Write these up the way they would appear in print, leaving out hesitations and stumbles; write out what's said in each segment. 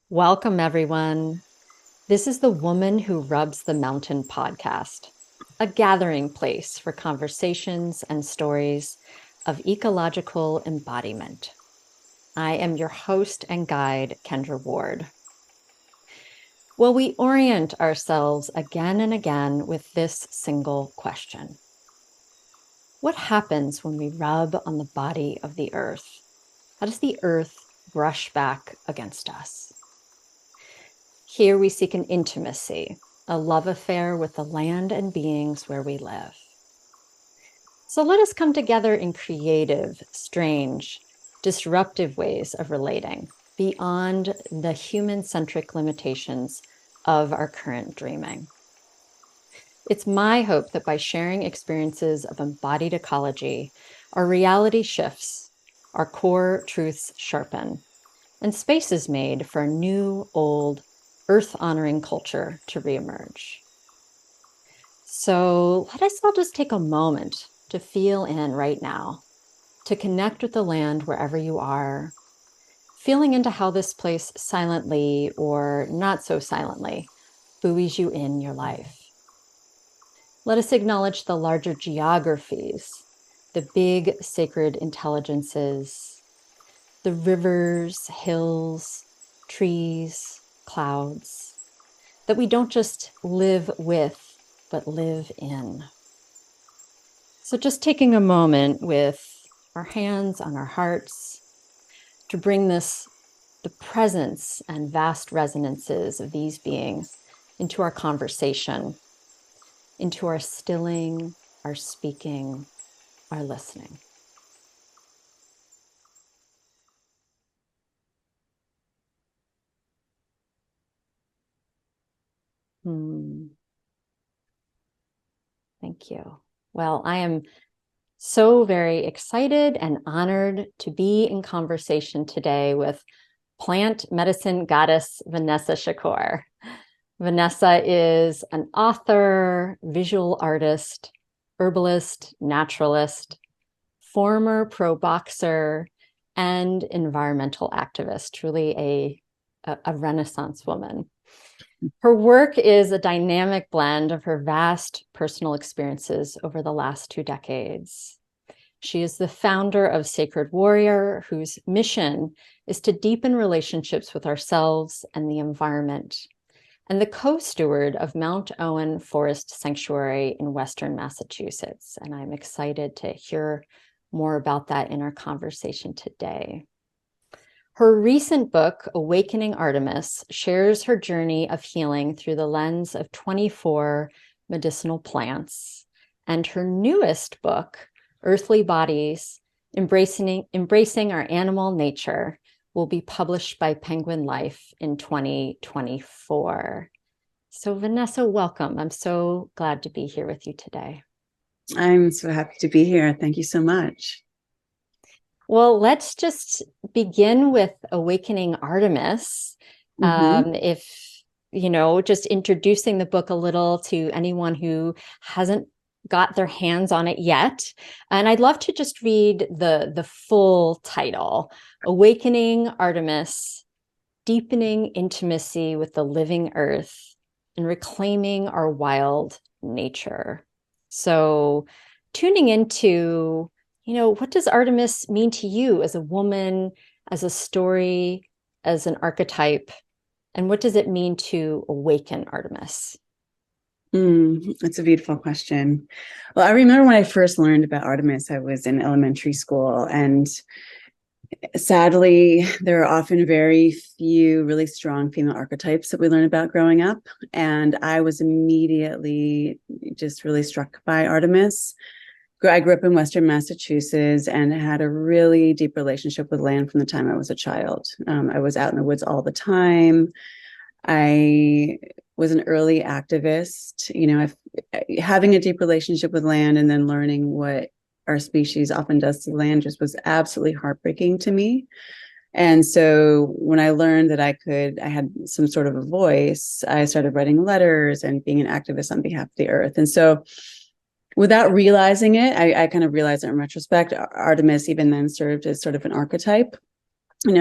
Welcome, everyone. This is the Woman Who Rubs the Mountain podcast, a gathering place for conversations and stories of ecological embodiment. I am your host and guide, Kendra Ward. Well, we orient ourselves again and again with this single question. What happens when we rub on the body of the earth? How does the earth brush back against us? Here we seek an intimacy, a love affair with the land and beings where we live. So let us come together in creative, strange, disruptive ways of relating beyond the human-centric limitations of our current dreaming. It's my hope that by sharing experiences of embodied ecology, our reality shifts, our core truths sharpen, and space is made for a new, old, earth-honoring culture to reemerge. So let us all just take a moment to feel in right now, to connect with the land wherever you are, feeling into how this place silently or not so silently buoys you in your life. Let us acknowledge the larger geographies, the big sacred intelligences, the rivers, hills, trees, clouds, that we don't just live with, but live in. So just taking a moment with our hands on our hearts to bring the presence and vast resonances of these beings into our conversation, into our stilling, our speaking, our listening. Thank you. Well, I am so very excited and honored to be in conversation today with plant medicine goddess Vanessa Chakour. Vanessa is an author, visual artist, herbalist, naturalist, former pro boxer, and environmental activist, truly a Renaissance woman. Her work is a dynamic blend of her vast personal experiences over the last 2 decades. She is the founder of Sacred Warrior, whose mission is to deepen relationships with ourselves and the environment, and the co-steward of Mount Owen Forest Sanctuary in Western Massachusetts. And I'm excited to hear more about that in our conversation today. Her recent book, Awakening Artemis, shares her journey of healing through the lens of 24 medicinal plants. And her newest book, Earthly Bodies, Embracing Our Animal Nature, will be published by Penguin Life in 2024. So Vanessa, welcome. I'm so glad to be here with you today. I'm so happy to be here. Thank you so much. Well, let's just begin with Awakening Artemis. If, just introducing the book a little to anyone who hasn't got their hands on it yet. And I'd love to just read the full title, Awakening Artemis, Deepening Intimacy with the Living Earth and Reclaiming Our Wild Nature. So tuning into what does Artemis mean to you as a woman, as a story, as an archetype? And what does it mean to awaken Artemis? That's a beautiful question. Well, I remember when I first learned about Artemis, I was in elementary school, and sadly, there are often very few really strong female archetypes that we learn about growing up. And I was immediately just really struck by Artemis. I grew up in Western Massachusetts and had a really deep relationship with land from the time I was a child. I was out in the woods all the time. I was an early activist, having a deep relationship with land and then learning what our species often does to land just was absolutely heartbreaking to me. And so when I learned that I had some sort of a voice, I started writing letters and being an activist on behalf of the earth. And so without realizing it, I kind of realized it in retrospect, Artemis even then served as sort of an archetype.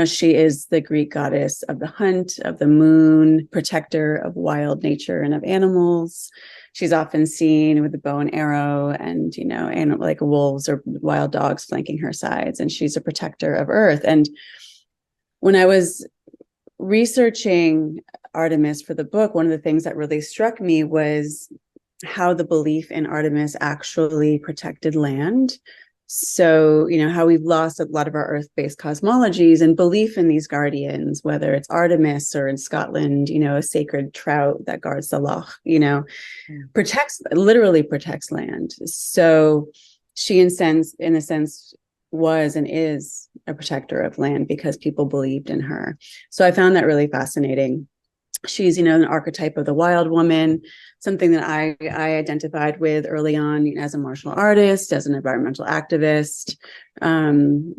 She is the Greek goddess of the hunt, of the moon, protector of wild nature and of animals. She's often seen with a bow and arrow and, and like wolves or wild dogs flanking her sides. And she's a protector of earth. And when I was researching Artemis for the book, one of the things that really struck me was how the belief in Artemis actually protected land. So, how we've lost a lot of our earth-based cosmologies and belief in these guardians, whether it's Artemis or in Scotland, a sacred trout that guards the loch, literally protects land. So she, in a sense, was and is a protector of land because people believed in her. So I found that really fascinating. She's, an archetype of the wild woman, something that I identified with early on as a martial artist, as an environmental activist. Jean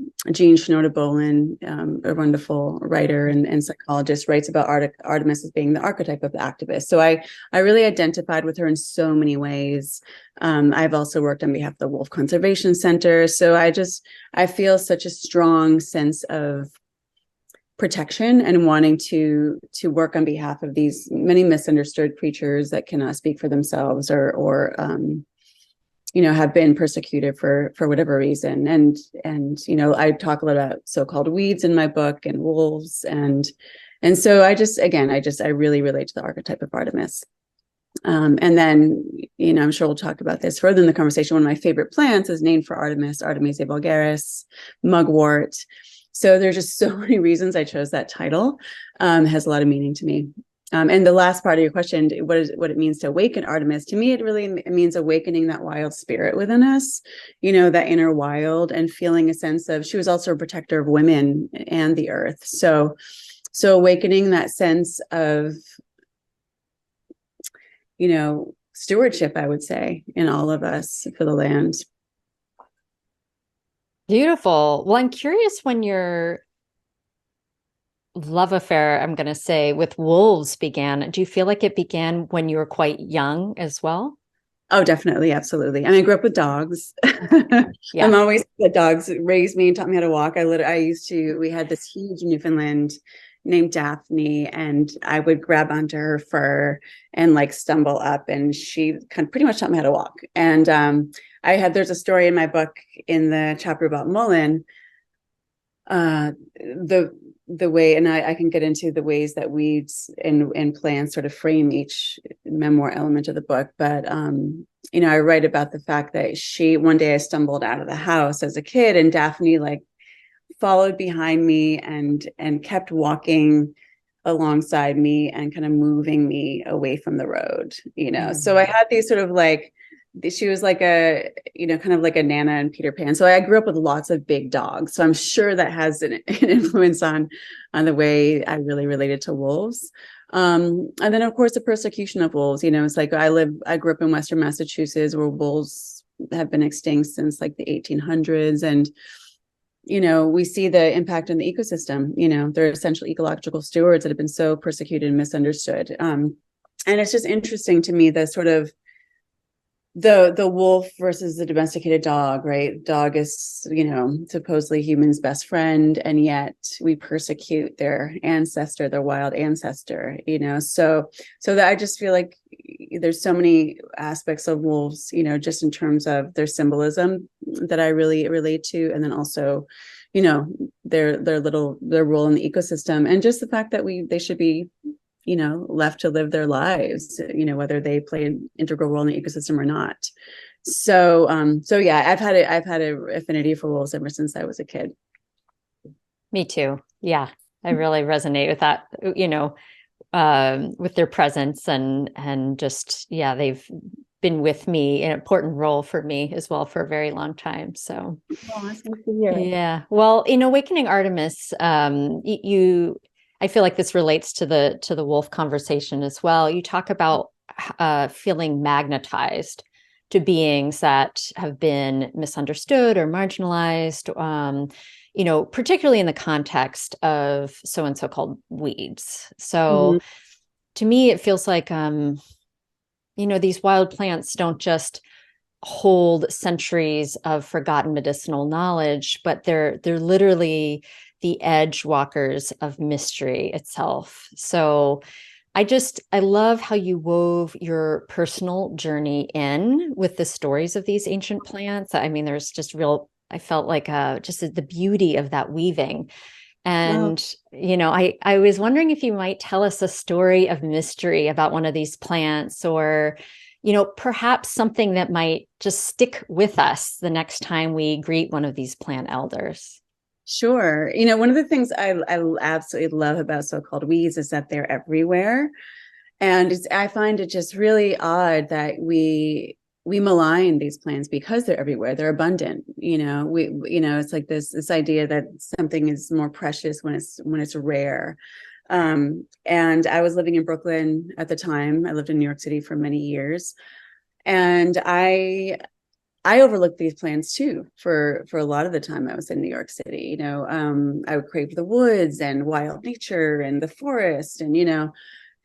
Shinoda Bolen, a wonderful writer and psychologist, writes about Artemis as being the archetype of the activist. So I really identified with her in so many ways. I've also worked on behalf of the Wolf Conservation Center. So I feel such a strong sense of protection and wanting to work on behalf of these many misunderstood creatures that cannot speak for themselves or have been persecuted for whatever reason. And I talk a lot about so-called weeds in my book and wolves. And so I really relate to the archetype of Artemis. And then, I'm sure we'll talk about this further in the conversation. One of my favorite plants is named for Artemis, Artemisia vulgaris, mugwort. So there's just so many reasons I chose that title. It has a lot of meaning to me. And the last part of your question, what it means to awaken Artemis, to me, it means awakening that wild spirit within us, that inner wild, and feeling a sense of, she was also a protector of women and the earth. So awakening that sense of, stewardship, I would say, in all of us for the land. Beautiful. Well, I'm curious when your love affair, I'm going to say, with wolves began. Do you feel like it began when you were quite young as well? Oh, definitely. Absolutely. I grew up with dogs. Yeah. I'm always, the dogs raised me and taught me how to walk. We had this huge Newfoundland named Daphne, and I would grab onto her fur and stumble up, and she pretty much taught me how to walk. And there's a story in my book in the chapter about Mullen, the way, and I can get into the ways that weeds and plants sort of frame each memoir element of the book. But, I write about the fact that one day I stumbled out of the house as a kid, and Daphne followed behind me and kept walking alongside me and kind of moving me away from the road, Mm-hmm. So I had these sort of she was like a, kind of like a Nana and Peter Pan. So I grew up with lots of big dogs. So I'm sure that has an influence on the way I really related to wolves. And then of course the persecution of wolves, it's I grew up in Western Massachusetts, where wolves have been extinct since the 1800s. And, we see the impact on the ecosystem. They're essential ecological stewards that have been so persecuted and misunderstood. And it's just interesting to me, the sort of the wolf versus the domesticated dog, right? Dog is, supposedly human's best friend, and yet we persecute their ancestor, their wild ancestor, so that I just feel like there's so many aspects of wolves, just in terms of their symbolism that I really relate to. And then also, their role in the ecosystem, and just the fact that they should be left to live their lives, whether they play an integral role in the ecosystem or not. So yeah, I've had an affinity for wolves ever since I was a kid. Me too. Yeah, I really resonate with that, with their presence and just, yeah, they've been with me, an important role for me as well for a very long time. So, yeah. Well, in Awakening Artemis, I feel like this relates to the wolf conversation as well. You talk about feeling magnetized to beings that have been misunderstood or marginalized, particularly in the context of so-and-so called weeds. So to me, it feels like, these wild plants don't just hold centuries of forgotten medicinal knowledge, but they're literally the edge walkers of mystery itself. So I love how you wove your personal journey in with the stories of these ancient plants. I mean, there's just I felt like just the beauty of that weaving. Oh, And, I was wondering if you might tell us a story of mystery about one of these plants, or, perhaps something that might just stick with us the next time we greet one of these plant elders. sure. One of the things I absolutely love about so-called weeds is that they're everywhere. And I find it just really odd that we malign these plants because they're everywhere. They're abundant. It's like this idea that something is more precious when it's rare. And I was living in Brooklyn at the time. I lived in New York City for many years, and I overlooked these plants too for a lot of the time I was in New York City. I would crave the woods and wild nature and the forest,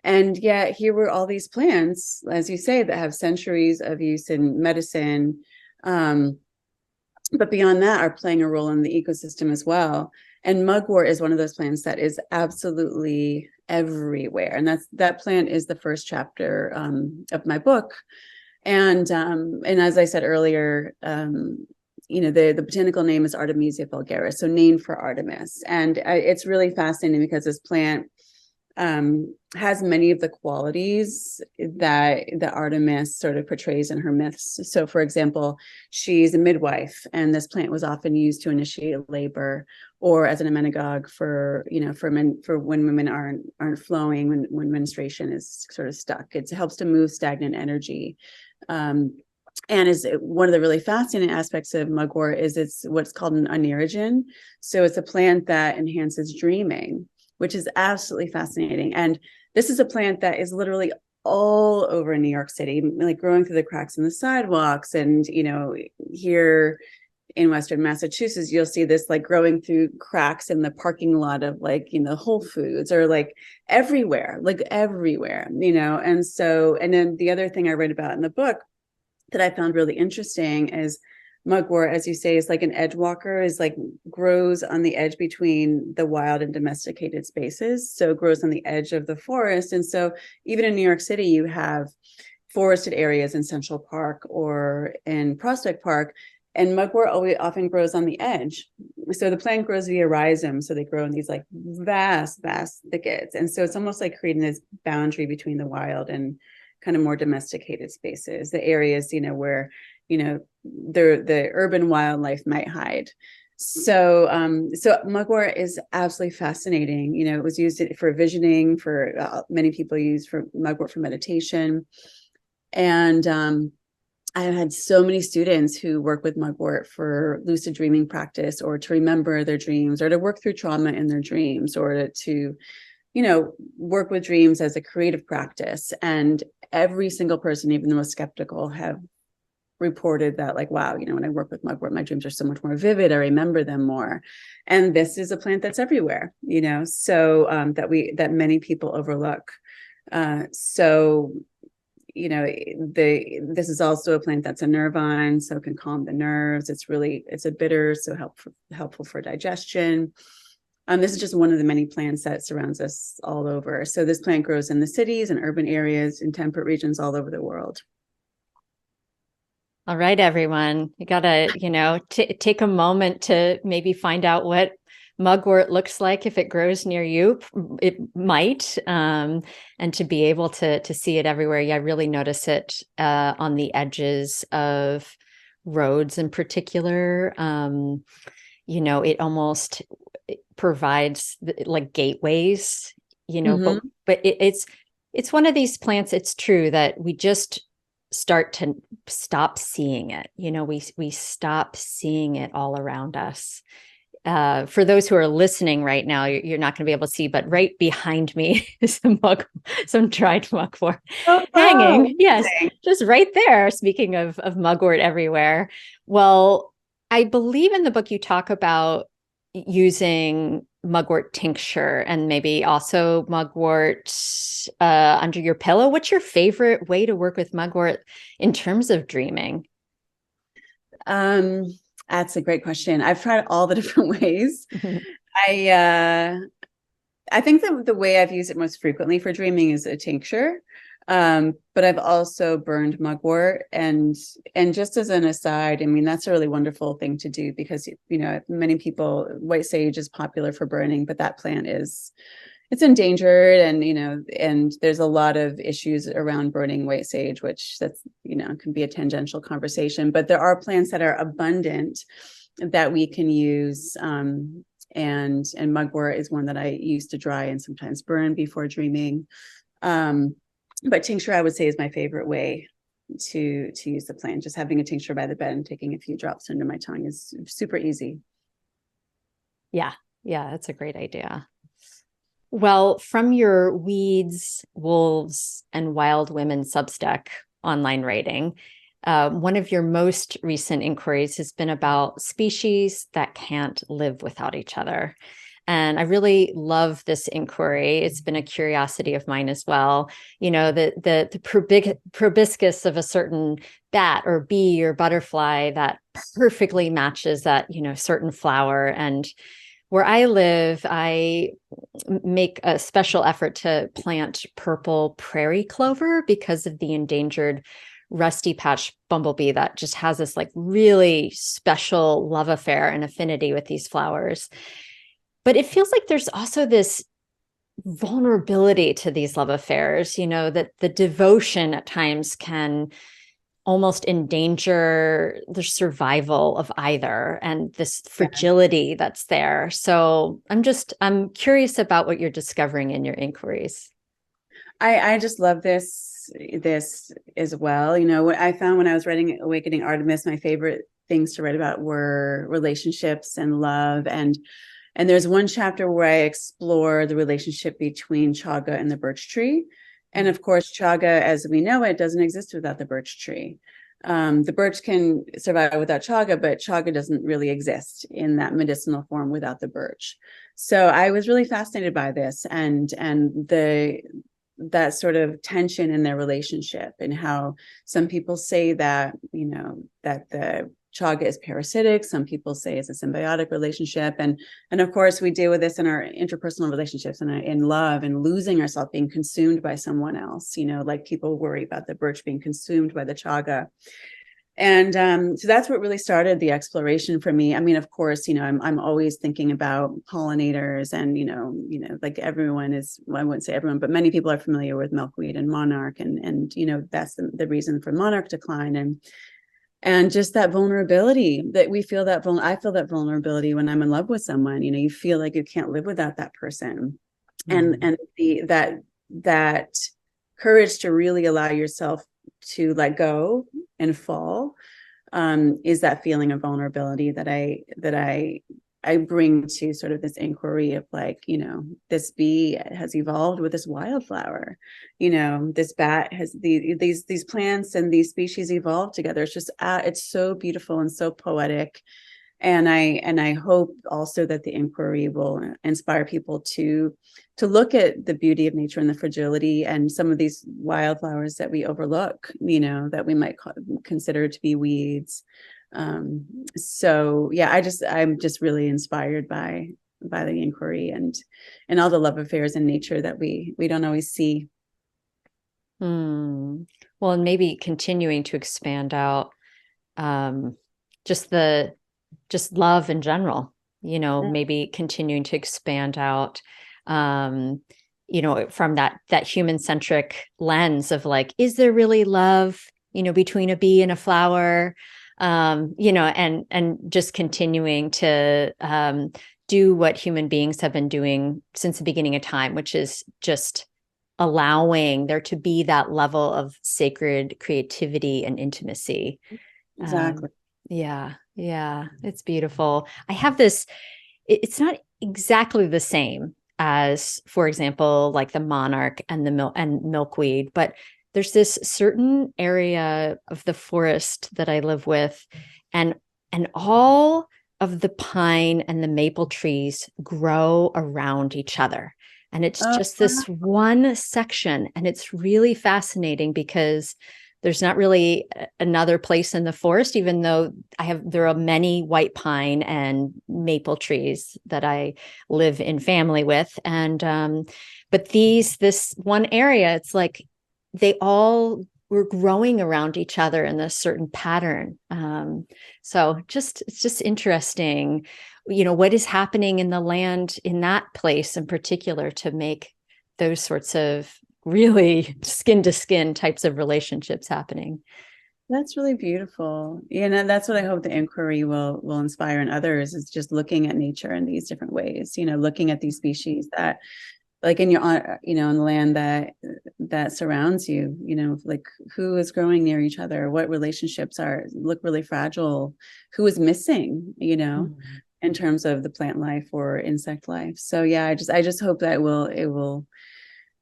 and yet here were all these plants, as you say, that have centuries of use in medicine. But beyond that, are playing a role in the ecosystem as well. And mugwort is one of those plants that is absolutely everywhere. And that plant is the first chapter of my book. And as I said earlier, the botanical name is Artemisia vulgaris, so named for Artemis. And it's really fascinating because this plant has many of the qualities that Artemis sort of portrays in her myths. So, for example, she's a midwife, and this plant was often used to initiate labor or as an emmenagogue for when women aren't flowing, when menstruation is sort of stuck. It helps to move stagnant energy. And is one of the really fascinating aspects of mugwort is it's what's called an oneirogen. So it's a plant that enhances dreaming, which is absolutely fascinating. And this is a plant that is literally all over New York City, like growing through the cracks in the sidewalks. And, here in Western Massachusetts, you'll see this like growing through cracks in the parking lot of Whole Foods, or like everywhere. And then the other thing I write about in the book that I found really interesting is mugwort, as you say, is like an edge walker, is like grows on the edge between the wild and domesticated spaces. So grows on the edge of the forest. And so even in New York City, you have forested areas in Central Park or in Prospect Park, and mugwort often grows on the edge. So the plant grows via rhizome. So they grow in these like vast thickets. And so it's almost like creating this boundary between the wild and kind of more domesticated spaces, the areas, where the urban wildlife might hide. So mugwort is absolutely fascinating. It was used for visioning. For many people use for mugwort for meditation, and I've had so many students who work with mugwort for lucid dreaming practice, or to remember their dreams, or to work through trauma in their dreams, or to work with dreams as a creative practice. And every single person, even the most skeptical, have reported that, like, wow, when I work with mugwort, my dreams are so much more vivid. I remember them more. And this is a plant that's everywhere, so that many people overlook. This is also a plant that's a nervine, so it can calm the nerves. It's a bitter, so helpful for digestion. This is just one of the many plants that surrounds us all over. So this plant grows in the cities and urban areas, in temperate regions all over the world. All right, everyone, you gotta, take a moment to maybe find out what mugwort looks like if it grows near you. It might, and to be able to see it everywhere. Yeah, I really notice it on the edges of roads in particular. It almost provides like gateways, Mm-hmm. but it's one of these plants. It's true that we just start to stop seeing it. We stop seeing it all around us. For those who are listening right now, you're not going to be able to see, but right behind me is some dried mugwort Oh, wow. hanging. Yes, just right there. Speaking of mugwort everywhere. Well, I believe in the book you talk about using mugwort tincture and maybe also mugwort under your pillow. What's your favorite way to work with mugwort in terms of dreaming? That's a great question. I've tried all the different ways. I I think that the way I've used it most frequently for dreaming is a tincture. But I've also burned mugwort, and just as an aside, I mean, that's a really wonderful thing to do because, you know, many people, white sage is popular for burning, but that plant is, it's endangered, and, you know, and there's a lot of issues around burning white sage, which that's, you know, can be a tangential conversation, but there are plants that are abundant that we can use. And mugwort is one that I use to dry and sometimes burn before dreaming. But tincture, I would say, is my favorite way to use the plant. Just having a tincture by the bed and taking a few drops under my tongue is super easy. Yeah, yeah, that's a great idea. Well, from your Weeds, Wolves, and Wild Women Substack online writing, one of your most recent inquiries has been about species that can't live without each other. And I really love this inquiry. It's been a curiosity of mine as well. You know, the proboscis of a certain bat or bee or butterfly that perfectly matches that, you know, certain flower. And where I live, I make a special effort to plant purple prairie clover because of the endangered rusty patch bumblebee that just has this like really special love affair and affinity with these flowers. But it feels like there's also this vulnerability to these love affairs, you know, that the devotion at times can almost endanger the survival of either, and this fragility that's there. So I'm curious about what you're discovering in your inquiries. I just love this as well. You know, what I found when I was writing Awakening Artemis, my favorite things to write about were relationships and love. And there's one chapter where I explore the relationship between chaga and the birch tree. And of course, chaga, as we know it, doesn't exist without the birch tree. The birch can survive without chaga, but chaga doesn't really exist in that medicinal form without the birch. So I was really fascinated by this, and that sort of tension in their relationship, and how some people say that, you know, that the chaga is parasitic. Some people say it's a symbiotic relationship. And of course, we deal with this in our interpersonal relationships and in love, and losing ourselves, being consumed by someone else, you know, like people worry about the birch being consumed by the chaga. And so that's what really started the exploration for me. I mean, of course, you know, I'm always thinking about pollinators, and you know, like everyone is, well, I wouldn't say everyone, but many people are familiar with milkweed and monarch, and you know, that's the reason for monarch decline, and just that vulnerability that we feel, that I feel that vulnerability when I'm in love with someone. You know, you feel like you can't live without that person. And that courage to really allow yourself to let go and fall, is that feeling of vulnerability that I bring to sort of this inquiry of, like, you know, this bee has evolved with this wildflower, you know, this bat has these plants and these species evolved together. It's just it's so beautiful and so poetic. And I hope also that the inquiry will inspire people to look at the beauty of nature and the fragility and some of these wildflowers that we overlook, you know, that we might consider to be weeds. So yeah, I'm just really inspired by the inquiry and all the love affairs in nature that we don't always see. Well, and maybe continuing to expand out, just love in general, you know, maybe continuing to expand out, you know, from that human centric lens of like, is there really love, you know, between a bee and a flower? You know, and just continuing to do what human beings have been doing since the beginning of time, which is just allowing there to be that level of sacred creativity and intimacy. Exactly. Yeah, it's beautiful. I have this, it's not exactly the same as, for example, like the monarch and and milkweed, but there's this certain area of the forest that I live with, and all of the pine and the maple trees grow around each other. And it's just this one section. And it's really fascinating because There's not really another place in the forest, even though there are many white pine and maple trees that I live in family with. And, but this one area, it's like they all were growing around each other in a certain pattern. So it's just interesting, what is happening in the land in that place in particular to make those sorts of really skin to skin types of relationships happening. That's really beautiful. That's what I hope the inquiry will inspire in others, is just looking at nature in these different ways, looking at these species that, like in your, in the land that surrounds you, like who is growing near each other, what relationships look really fragile, who is missing, in terms of the plant life or insect life. So yeah, I just hope that it will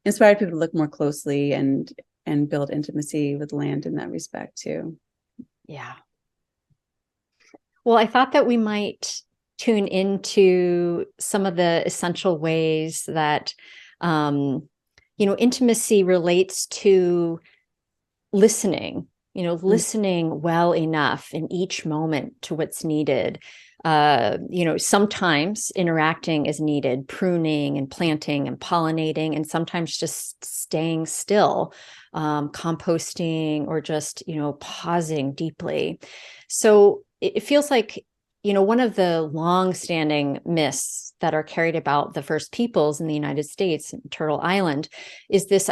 inspire people to look more closely and build intimacy with land in that respect too. Yeah. Well, I thought that we might tune into some of the essential ways that, intimacy relates to listening, listening well enough in each moment to what's needed. Sometimes interacting is needed, pruning and planting and pollinating, and sometimes just staying still, composting, or just, pausing deeply. So it feels like, one of the long-standing myths that are carried about the first peoples in the United States, Turtle Island, is this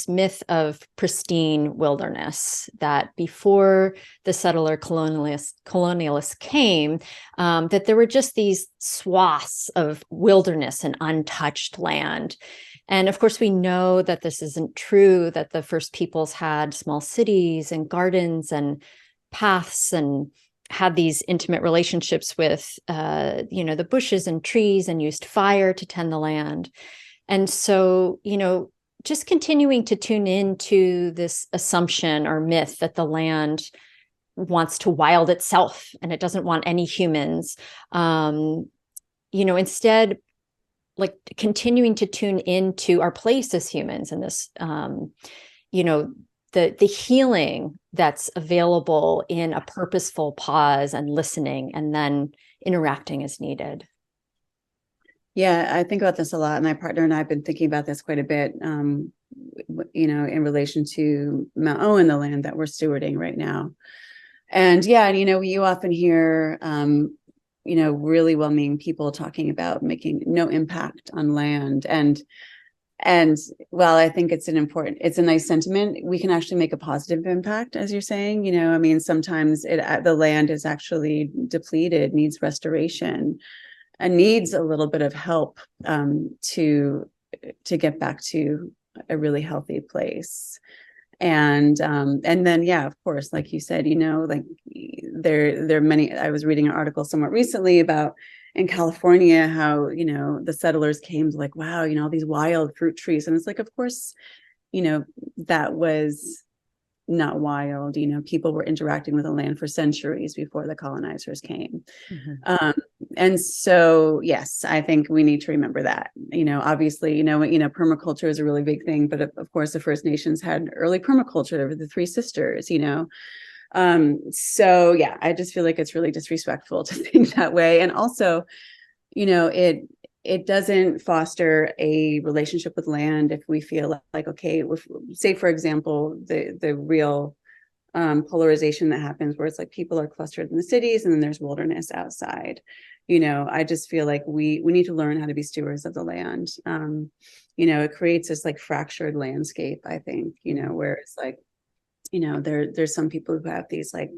myth of pristine wilderness, that before the settler colonialists came, that there were just these swaths of wilderness and untouched land. And of course, we know that this isn't true, that the first peoples had small cities and gardens and paths and had these intimate relationships with, the bushes and trees, and used fire to tend the land. And so, just continuing to tune into this assumption or myth that the land wants to wild itself and it doesn't want any humans, instead, like continuing to tune into our place as humans in this, the healing that's available in a purposeful pause and listening, and then interacting as needed. Yeah, I think about this a lot. And my partner and I have been thinking about this quite a bit, in relation to Mount Owen, the land that we're stewarding right now. And yeah, you often hear, really well-meaning people talking about making no impact on land. And while I think it's a nice sentiment, we can actually make a positive impact, as you're saying. Sometimes the land is actually depleted, needs restoration, and needs a little bit of help to get back to a really healthy place. And then, yeah, of course, like you said, like there are many. I was reading an article somewhat recently about in California how, the settlers came to like, wow, all these wild fruit trees. And it's like, of course, that was not wild. People were interacting with the land for centuries before the colonizers came. Mm-hmm. And so, yes, I think we need to remember that. Obviously, permaculture is a really big thing, but of course, the First Nations had early permaculture, the Three Sisters. So yeah, I just feel like it's really disrespectful to think that way. And also, it doesn't foster a relationship with land if we feel like, okay, say for example, the real polarization that happens where it's like people are clustered in the cities and then there's wilderness outside. I just feel like we need to learn how to be stewards of the land. It creates this like fractured landscape, I think, where it's like, there's some people who have these like,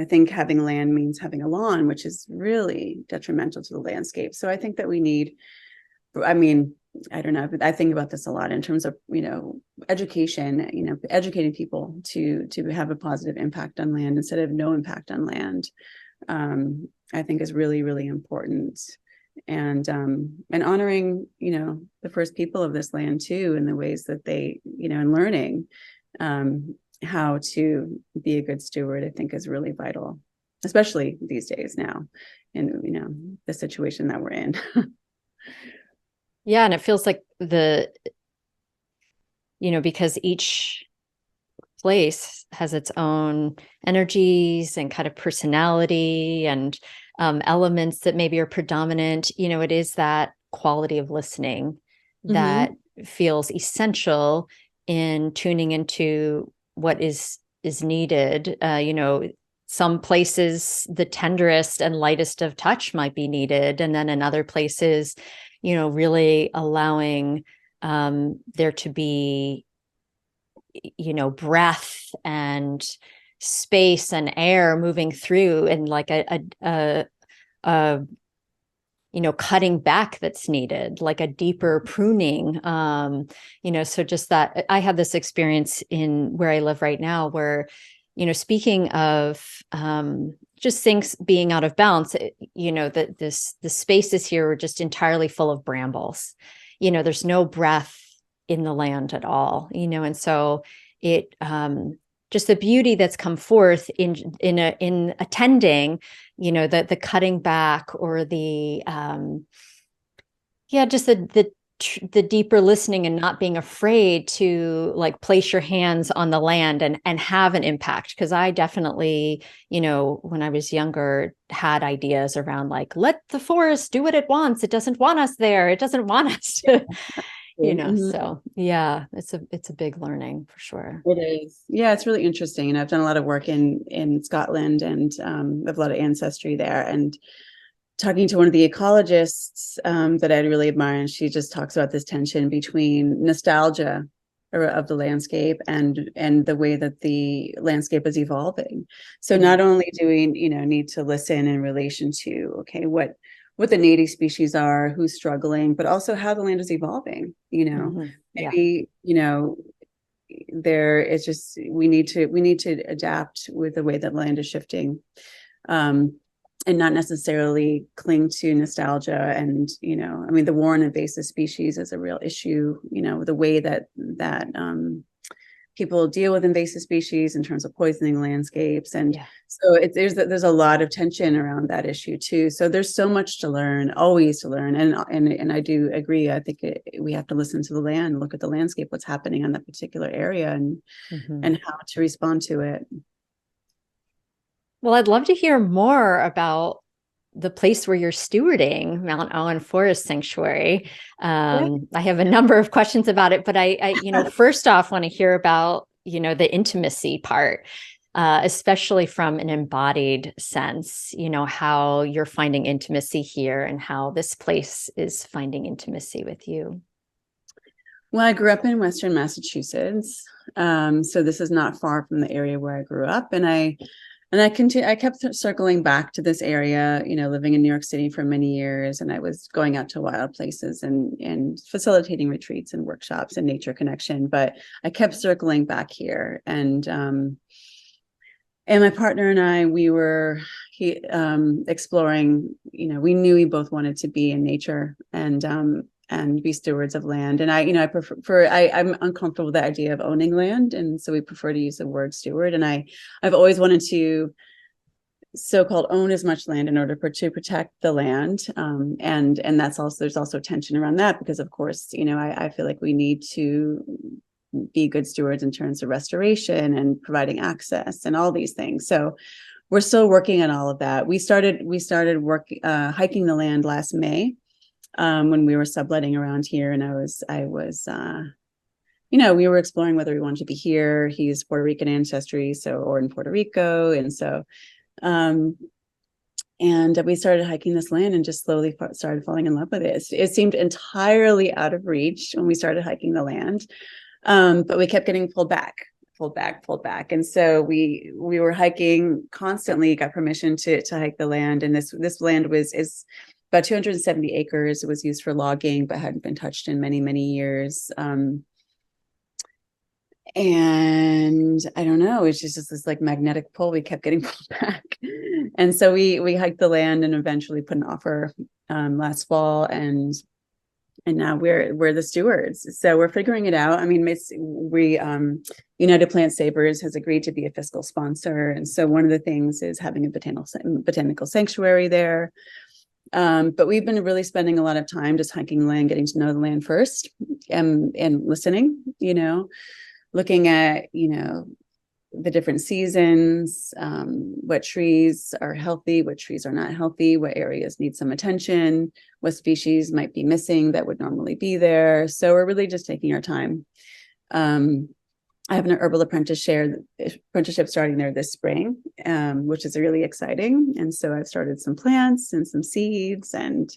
think having land means having a lawn, which is really detrimental to the landscape. So I think that we need, I don't know, but I think about this a lot in terms of, education, educating people to have a positive impact on land instead of no impact on land, I think is really, really important. And honoring, the first people of this land too, in the ways that they, and learning, how to be a good steward, I think is really vital, especially these days now in, the situation that we're in. Yeah. And it feels like because each place has its own energies and kind of personality and elements that maybe are predominant, it is that quality of listening that feels essential in tuning into what is needed. Some places the tenderest and lightest of touch might be needed, and then in other places, really allowing there to be breath and space and air moving through, and like a cutting back that's needed, like a deeper pruning. So just that, I have this experience in where I live right now where, speaking of just things being out of balance, the spaces here are just entirely full of brambles. There's no breath in the land at all, and so it just the beauty that's come forth in attending, the cutting back, or the just the deeper listening, and not being afraid to like place your hands on the land and have an impact. Because I definitely, when I was younger, had ideas around like, let the forest do what it wants. It doesn't want us there. It doesn't want us to, so yeah, it's a big learning for sure. It is. Yeah, it's really interesting. And I've done a lot of work in Scotland, and have a lot of ancestry there. And talking to one of the ecologists that I really admire, and she just talks about this tension between nostalgia of the landscape and the way that the landscape is evolving. So not only do we, need to listen in relation to, okay, what the native species are, who's struggling, but also how the land is evolving, maybe, there is just, we need to adapt with the way that land is shifting. And not necessarily cling to nostalgia. And, the war on invasive species is a real issue, the way that people deal with invasive species in terms of poisoning landscapes. And so there's a lot of tension around that issue too. So there's so much to learn, always to learn. And I do agree. I think we have to listen to the land, look at the landscape, what's happening on that particular area, and how to respond to it. Well, I'd love to hear more about the place where you're stewarding, Mount Owen Forest Sanctuary. I have a number of questions about it, but I first off want to hear about, the intimacy part, especially from an embodied sense, how you're finding intimacy here and how this place is finding intimacy with you. Well, I grew up in Western Massachusetts. So this is not far from the area where I grew up. And I kept circling back to this area, living in New York City for many years. And I was going out to wild places and facilitating retreats and workshops and nature connection. But I kept circling back here. And my partner and I, we were exploring, we knew we both wanted to be in nature and be stewards of land. And I'm uncomfortable with the idea of owning land. And so we prefer to use the word steward. And I've always wanted to so-called own as much land in order to protect the land. And there's also tension around that, because of course, I feel like we need to be good stewards in terms of restoration and providing access and all these things. So we're still working on all of that. We started hiking the land last May. When we were subletting around here, and we were exploring whether we wanted to be here. He's Puerto Rican ancestry, or in Puerto Rico. And so, and we started hiking this land and just slowly started falling in love with it. It seemed entirely out of reach when we started hiking the land. But we kept getting pulled back. And so we were hiking constantly, got permission to hike the land. And this land is about 270 acres. It was used for logging, but hadn't been touched in many, many years. And I don't know, it's just this like magnetic pull. We kept getting pulled back. And so we hiked the land and eventually put an offer last fall. And now we're the stewards. So we're figuring it out. I mean, United Plant Savers has agreed to be a fiscal sponsor. And so one of the things is having a botanical sanctuary there. But we've been really spending a lot of time just hiking the land, getting to know the land first, and listening, looking at, the different seasons, what trees are healthy, what trees are not healthy, what areas need some attention, what species might be missing that would normally be there. So we're really just taking our time. I have an herbal apprenticeship starting there this spring, which is really exciting. And so I've started some plants and some seeds. And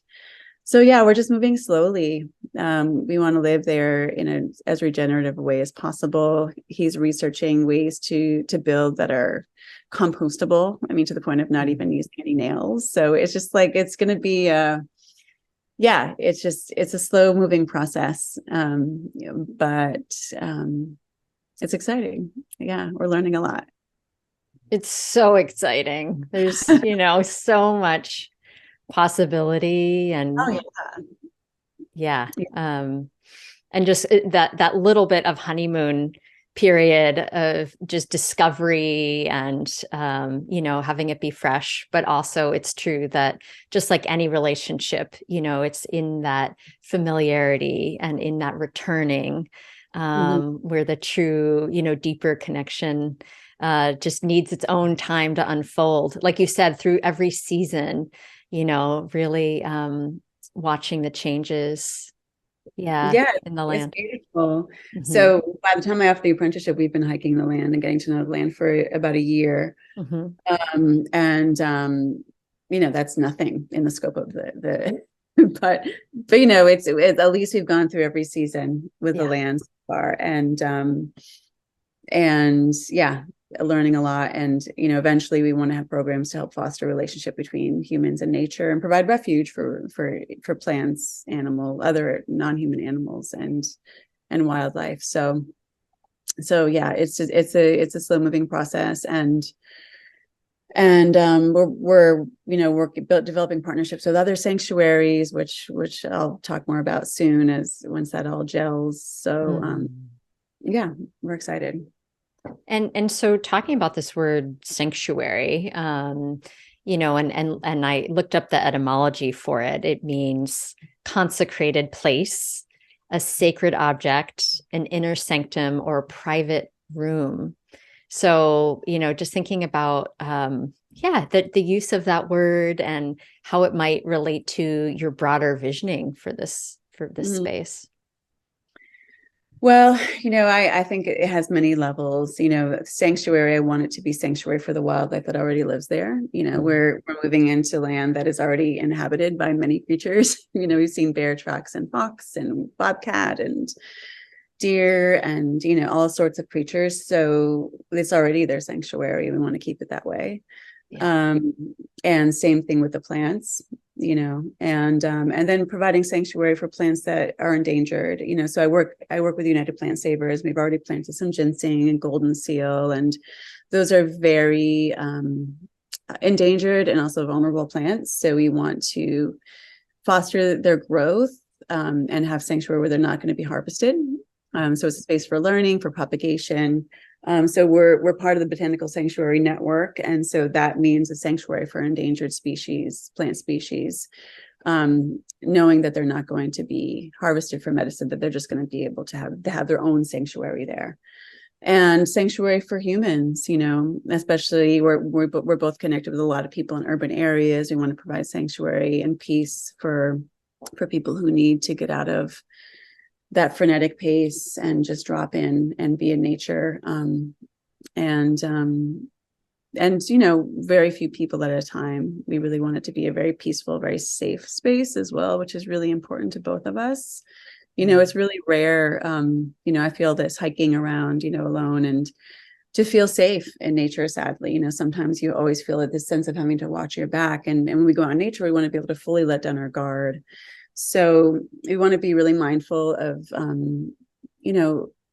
so, yeah, we're just moving slowly. We want to live there in as regenerative a way as possible. He's researching ways to build that are compostable. I mean, to the point of not even using any nails. So it's just like, it's going to be it's a slow moving process. But it's exciting. Yeah, we're learning a lot. It's so exciting. There's, so much possibility and yeah. and just that little bit of honeymoon period of just discovery and having it be fresh. But also it's true that just like any relationship, it's in that familiarity and in that returning where the true, deeper connection just needs its own time to unfold. Like you said, through every season, really watching the changes. Yeah, in the land. It's beautiful. So by the time I offer the apprenticeship, we've been hiking the land and getting to know the land for about a year. That's nothing in the scope of the but it's at least we've gone through every season with the land so far, and learning a lot. And eventually we want to have programs to help foster a relationship between humans and nature and provide refuge for plants, other non-human animals and wildlife. So it's a slow moving process, and we're developing partnerships with other sanctuaries, which I'll talk more about soon once that all gels. So we're excited. And so talking about this word sanctuary, and I looked up the etymology for it. It means consecrated place, a sacred object, an inner sanctum, or private room. So, just thinking about, the use of that word and how it might relate to your broader visioning for this space. Well, I think it has many levels. Sanctuary, I want it to be sanctuary for the wildlife that already lives there. We're moving into land that is already inhabited by many creatures. We've seen bear tracks and fox and bobcat and deer and, all sorts of creatures. So it's already their sanctuary. We want to keep it that way. And same thing with the plants, and then providing sanctuary for plants that are endangered. So I work with United Plant Savers. We've already planted some ginseng and golden seal, and those are very endangered and also vulnerable plants. So we want to foster their growth and have sanctuary where they're not going to be harvested. So it's a space for learning, for propagation. So we're part of the Botanical Sanctuary Network, and so that means a sanctuary for endangered species, plant species, knowing that they're not going to be harvested for medicine, that they're just going to be able to have their own sanctuary there. And sanctuary for humans, especially we're both connected with a lot of people in urban areas. We want to provide sanctuary and peace for people who need to get out of that frenetic pace and just drop in and be in nature. And very few people at a time. We really want it to be a very peaceful, very safe space as well, which is really important to both of us. It's really rare. I feel this hiking around, alone, and to feel safe in nature, sadly. Sometimes you always feel this sense of having to watch your back. And when we go out in nature, we want to be able to fully let down our guard. So we want to be really mindful of,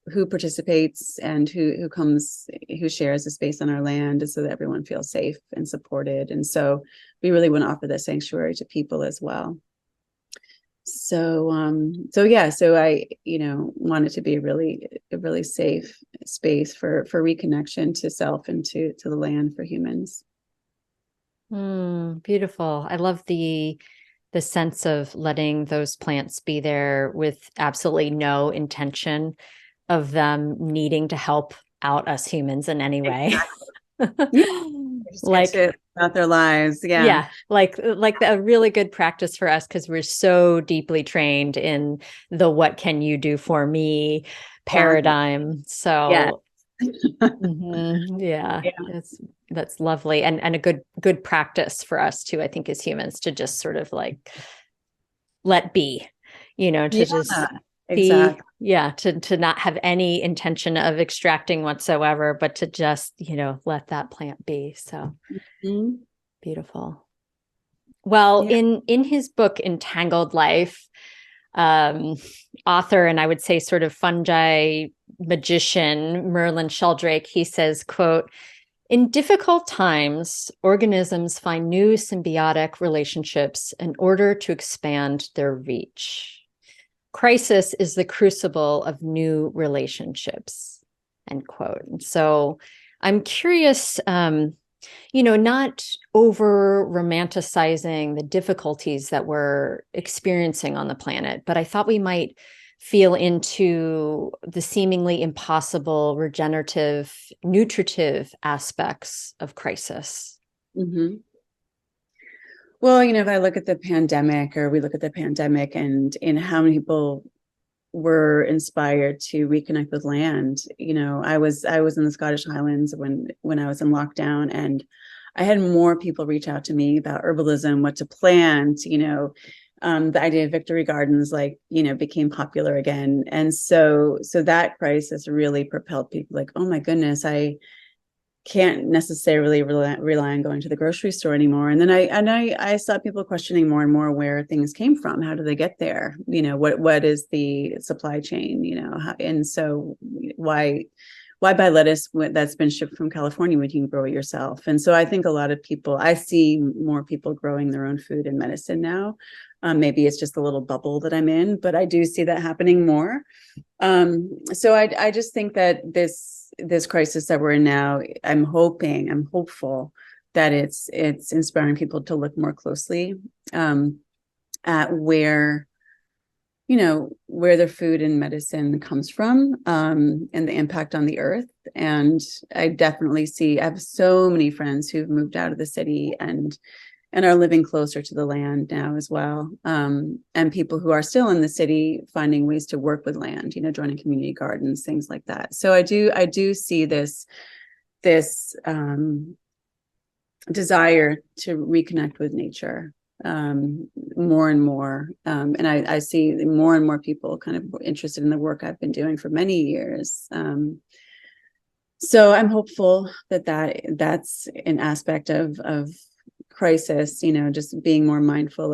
who participates and who shares the space on our land, so that everyone feels safe and supported. And so we really want to offer that sanctuary to people as well. So I, want it to be a really safe space for reconnection to self and to the land for humans. Beautiful. I love the sense of letting those plants be there with absolutely no intention of them needing to help out us humans in any way. Yeah, just Like, get to about their lives. yeah, like a really good practice for us, because we're so deeply trained in the "what can you do for me" paradigm. Yeah. So yeah, Yeah. that's lovely, and a good practice for us too, I think, as humans, to just sort of like let be, to just be, Exactly. yeah, to not have any intention of extracting whatsoever, but to just, let that plant be. So Mhm. beautiful. Well, Yeah. in his book Entangled Life, um, author, and I would say sort of fungi magician, Merlin Sheldrake, he says, quote, "In difficult times, organisms find new symbiotic relationships in order to expand their reach. Crisis is the crucible of new relationships," end quote. And so I'm curious, not over romanticizing the difficulties that we're experiencing on the planet, but I thought we might feel into the seemingly impossible regenerative, nutritive aspects of crisis. Mhm. Well, if I look at the pandemic, or we look at the pandemic, and in how many people were inspired to reconnect with land. I was in the Scottish Highlands when I was in lockdown, and I had more people reach out to me about herbalism, what to plant. The idea of victory gardens, became popular again, and so that crisis really propelled people. Like, oh my goodness, I can't necessarily rely on going to the grocery store anymore. And then I saw people questioning more and more where things came from. How do they get there? What is the supply chain? And so why buy lettuce that's been shipped from California when you can grow it yourself? And so I think a lot of people, I see more people growing their own food and medicine now. Maybe it's just a little bubble that I'm in, but I do see that happening more. So I just think that this crisis that we're in now, I'm hopeful that it's inspiring people to look more closely at where their food and medicine comes from, and the impact on the earth. And I have so many friends who've moved out of the city and are living closer to the land now as well. And people who are still in the city finding ways to work with land, joining community gardens, things like that. So I do see this desire to reconnect with nature more and more. And I see more and more people kind of interested in the work I've been doing for many years. So I'm hopeful that's an aspect of crisis, just being more mindful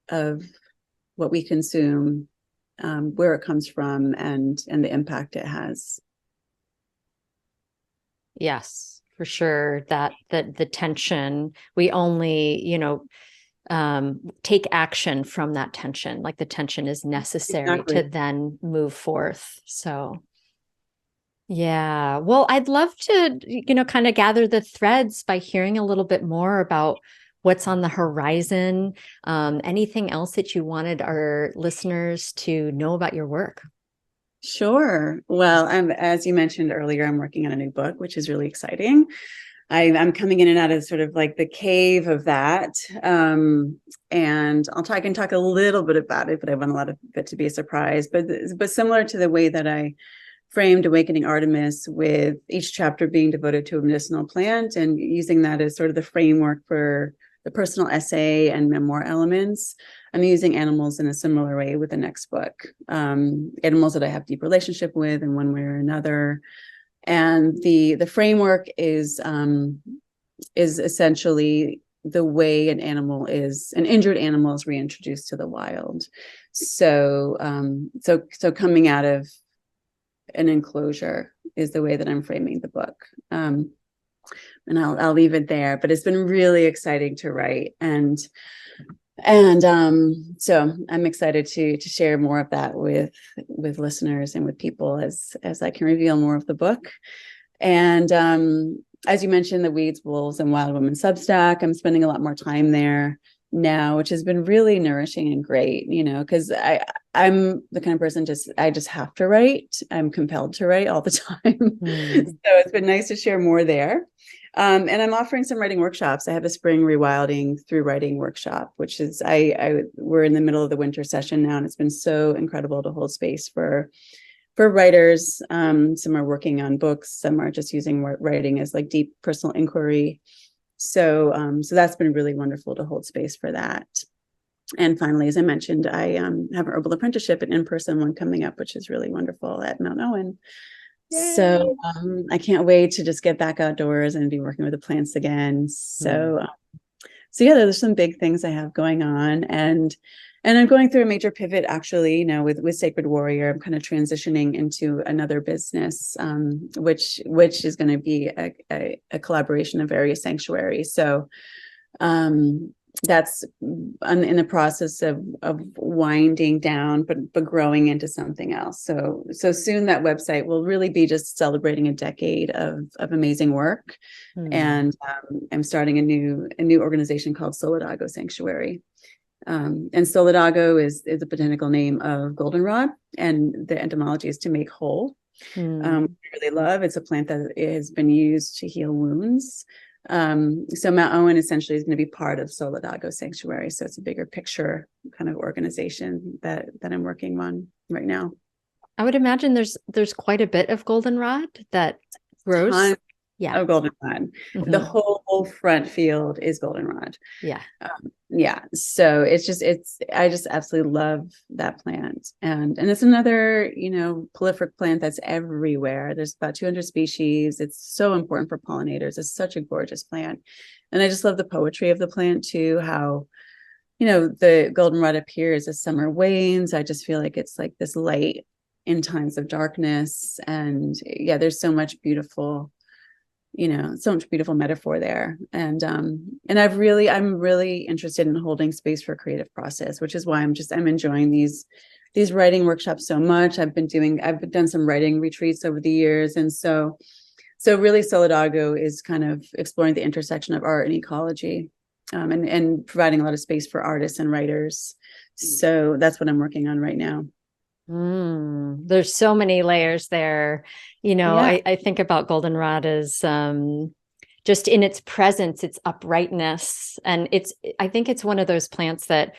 of what we consume, where it comes from, and the impact it has. Yes, for sure. That the tension, we only, take action from that tension. Like, the tension is necessary Exactly. to then move forth. So yeah, well, I'd love to, kind of gather the threads by hearing a little bit more about what's on the horizon. Anything else that you wanted our listeners to know about your work? Sure. Well, as you mentioned earlier, I'm working on a new book, which is really exciting. I'm coming in and out of sort of like the cave of that. And I can talk a little bit about it, but I want a lot of it to be a surprise. But similar to the way that I framed Awakening Artemis, with each chapter being devoted to a medicinal plant, and using that as sort of the framework for the personal essay and memoir elements, I'm using animals in a similar way with the next book. Animals that I have deep relationship with in one way or another. And the framework is essentially the way an injured animal is reintroduced to the wild. So coming out of an enclosure is the way that I'm framing the book. And I'll leave it there, but it's been really exciting to write. And so I'm excited to share more of that with listeners and with people as I can reveal more of the book. And as you mentioned, the Weeds, Wolves, and Wild Women Substack, I'm spending a lot more time there, now, which has been really nourishing and great, because I'm the kind of person I just have to write. I'm compelled to write all the time. So it's been nice to share more there. And I'm offering some writing workshops. I have a spring rewilding through writing workshop, which is we're in the middle of the winter session now, and it's been so incredible to hold space for writers. Some are working on books, some are just using writing as like deep personal inquiry. So that's been really wonderful to hold space for that. And finally, as I mentioned, I have an herbal apprenticeship, an in-person one coming up, which is really wonderful at Mount Owen. Yay. So I can't wait to just get back outdoors and be working with the plants again. So yeah, there's some big things I have going on, and I'm going through a major pivot actually, with Sacred Warrior. I'm kind of transitioning into another business, which is going to be a collaboration of various sanctuaries. So that's in the process of winding down, but growing into something else. So soon that website will really be just celebrating a decade of amazing work. And I'm starting a new organization called Solidago Sanctuary. And Solidago is the botanical name of goldenrod, and the etymology is to make whole. I really love. It's a plant that has been used to heal wounds. So Mount Owen essentially is going to be part of Solidago Sanctuary. So it's a bigger picture kind of organization that I'm working on right now. I would imagine there's quite a bit of goldenrod that grows. Of goldenrod. The whole front field is goldenrod. So I just absolutely love that plant, and it's another prolific plant that's everywhere. There's about 200 species. It's so important for pollinators. It's such a gorgeous plant, and I just love the poetry of the plant too. How the goldenrod appears as summer wanes. I just feel like it's like this light in times of darkness, and there's so much beautiful metaphor there. And I'm really interested in holding space for creative process, which is why I'm enjoying these writing workshops so much. I've done some writing retreats over the years. And so really Solidago is kind of exploring the intersection of art and ecology, and providing a lot of space for artists and writers. So that's what I'm working on right now. There's so many layers there. I think about goldenrod as just in its presence, its uprightness. And I think it's one of those plants that,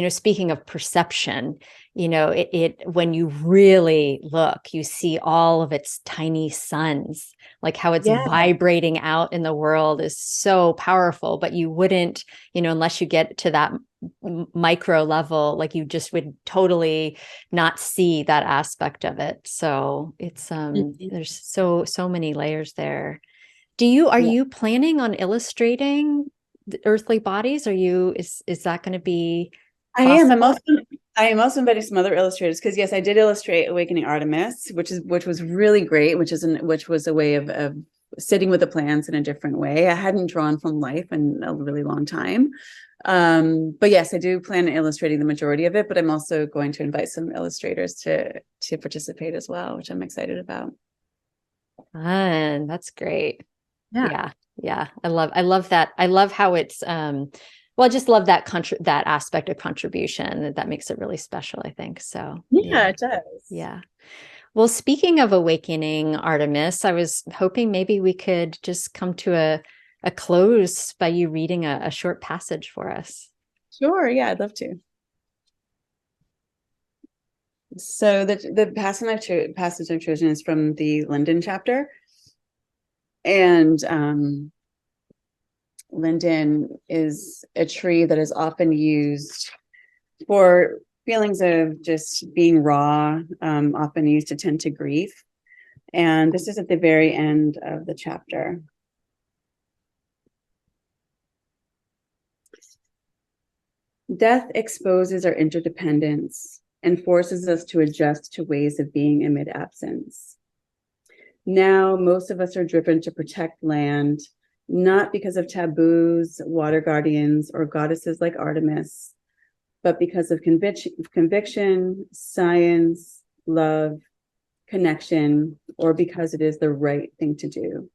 speaking of perception, when you really look, you see all of its tiny suns, like how it's vibrating out in the world is so powerful, but you wouldn't, unless you get to that micro level, like you just would totally not see that aspect of it. So it's there's so many layers there. Are you planning on illustrating the earthly bodies? Is that going to be possible? I am also inviting some other illustrators, because yes, I did illustrate Awakening Artemis, which was really great, which was a way of sitting with the plants in a different way. I hadn't drawn from life in a really long time. But yes, I do plan on illustrating the majority of it, but I'm also going to invite some illustrators to participate as well, which I'm excited about. Fun. That's great. Yeah. I love that. I love how it's, I just love that that aspect of contribution. That makes it really special, I think. So it does. Yeah. Well, speaking of Awakening Artemis, I was hoping maybe we could just come to a close by you reading a short passage for us. Sure. Yeah, I'd love to. So the passage I've chosen is from the Linden chapter. And linden is a tree that is often used for feelings of just being raw, often used to tend to grief. And this is at the very end of the chapter. Death exposes our interdependence and forces us to adjust to ways of being amid absence. Now, most of us are driven to protect land, not because of taboos, water guardians, or goddesses like Artemis, but because of conviction, science, love, connection, or because it is the right thing to do.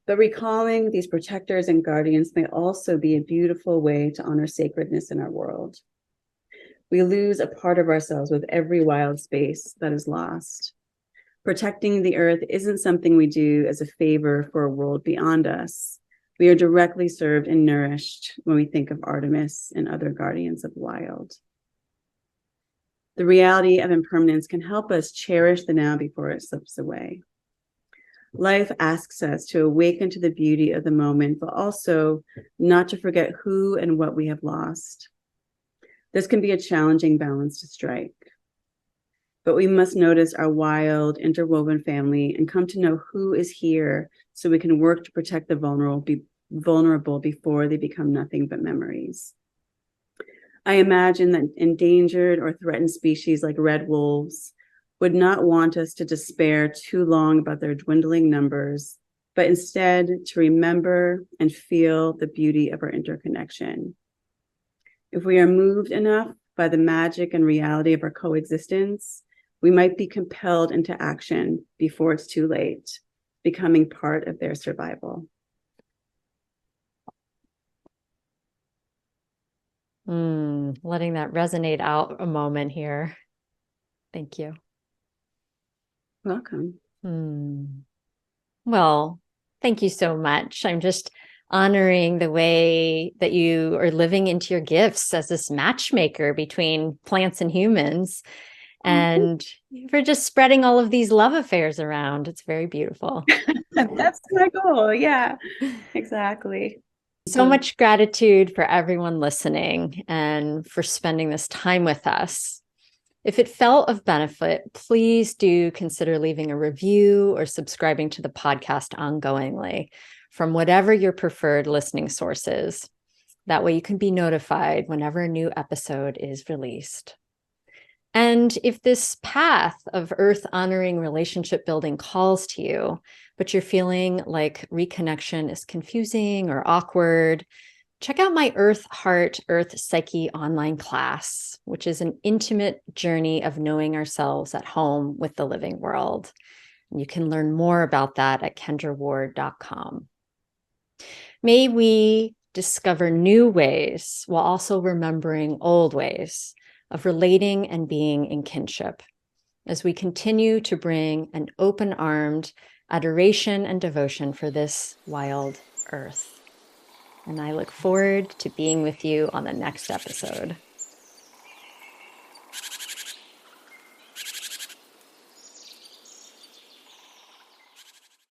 But recalling these protectors and guardians may also be a beautiful way to honor sacredness in our world. We lose a part of ourselves with every wild space that is lost. Protecting the earth isn't something we do as a favor for a world beyond us. We are directly served and nourished when we think of Artemis and other guardians of the wild. The reality of impermanence can help us cherish the now before it slips away. Life asks us to awaken to the beauty of the moment, but also not to forget who and what we have lost. This can be a challenging balance to strike. But we must notice our wild, interwoven family and come to know who is here so we can work to protect the vulnerable before they become nothing but memories. I imagine that endangered or threatened species like red wolves would not want us to despair too long about their dwindling numbers, but instead to remember and feel the beauty of our interconnection. If we are moved enough by the magic and reality of our coexistence, we might be compelled into action before it's too late, becoming part of their survival. Letting that resonate out a moment here. Thank you. Welcome. Well, thank you so much. I'm just honoring the way that you are living into your gifts as this matchmaker between plants and humans, and for just spreading all of these love affairs around. It's very beautiful. That's my goal. Yeah, exactly. So much gratitude for everyone listening and for spending this time with us. If it felt of benefit, please do consider leaving a review or subscribing to the podcast ongoingly from whatever your preferred listening source is. That way you can be notified whenever a new episode is released. And if this path of earth honoring relationship building calls to you, but you're feeling like reconnection is confusing or awkward, check out my Earth Heart, Earth Psyche online class, which is an intimate journey of knowing ourselves at home with the living world. And you can learn more about that at kendraward.com. May we discover new ways while also remembering old ways of relating and being in kinship as we continue to bring an open-armed adoration and devotion for this wild earth. And I look forward to being with you on the next episode.